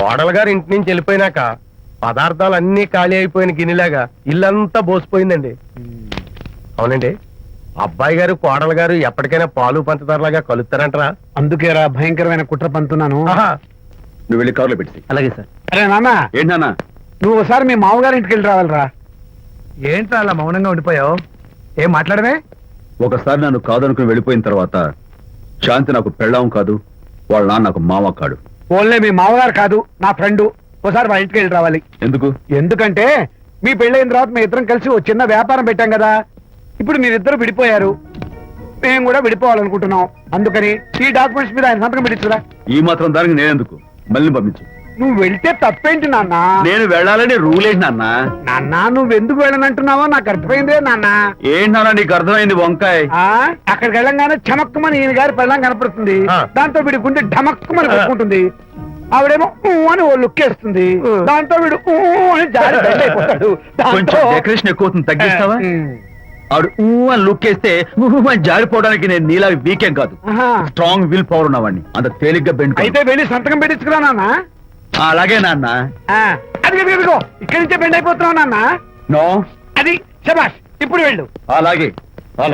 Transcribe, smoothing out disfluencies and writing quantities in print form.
కోడలు గారు ఇంటి నుంచి వెళ్ళిపోయినాక పదార్థాలు అన్ని ఖాళీ అయిపోయిన గిన్నెలాగా ఇల్లంతా బోసిపోయిందండి. అవునండి, అబ్బాయి గారు కోడలు గారు ఎప్పటికైనా పాలు పంచదారలాగా కలుస్తారంటరా? అందుకేరా భయంకరమైన కుట్ర పంతున్నాను. నువ్వు వెళ్ళి కారులో పెట్టి. అలాగే సార్. అరే నాన్న, ఏంటి నాన్న? నువ్వు ఒకసారి మీ మామగారి ఇంటికి వెళ్ళి రావాలిరా. ఏంట్రా అలా మౌనంగా ఉండిపోయావు? ఏం మాట్లాడమే? ఒకసారి నన్ను కాదనుకుని వెళ్ళిపోయిన తర్వాత శాంతి నాకు పెళ్ళాం కాదు, వాళ్ళ నాన్న నాకు మామ కాడు. ఓన్లే మీ మామగారు కాదు, నా ఫ్రెండ్. ఒకసారి వాళ్ళ ఇంటికి వెళ్ళి రావాలి. ఎందుకు? ఎందుకంటే మీ పెళ్ళైన తర్వాత మీ ఇద్దరం కలిసి ఓ చిన్న వ్యాపారం పెట్టాం కదా. ఇప్పుడు మీరిద్దరు విడిపోయారు, మేము కూడా విడిపోవాలనుకుంటున్నాం. అందుకని ఈ డాక్యుమెంట్స్ మీద ఆయన సంతకం పెట్టించురా. ఈ మాత్రం దానికి నేనెందుకు? మళ్ళీ పంపించు. నువ్వు వెళ్తే తప్పేంటి నాన్న? నేను వెళ్ళాలని రూల్ ఏంటి నాన్న? నాన్న నువ్వు ఎందుకు వెళ్ళనంటున్నావో నాకు అర్థమైందే నాన్న. ఏంటి నాన్న నీకు అర్థమైంది వంకాయ? అక్కడికి వెళ్ళంగానే చమక్కుమని ఈయన గారి పెళ్ళం కనపడుతుంది. దాంతో వీడి గుండె ఢమక్కుమని కొట్టుకుంటుంది. ఆవిడేమో అని ఓ లుక్ వేస్తుంది. దాంతో వీడు అని జారి బెడ్ అయిపోతాడు. కొంచెం డెకరేషన్ ఎక్కువ అవుతుంది, తగ్గిస్తావా? ఆవిడ అని లుక్ వేస్తే అని జారిపోవడానికి నేను నీలా వీకేం కాదు, స్ట్రాంగ్ విల్ పవర్ ఉన్నవాడిని. అంత తేలిగ్గా బెండ్ అయితే వెళ్ళి సంతకం పెట్టించుకురా నాన్న. అలాగే నాన్న. అది ఇక్కడి నుంచే బెండ్ అయిపోతున్నావు నాన్న. నో, అది శబాష్, ఇప్పుడు వెళ్ళు. అలాగే.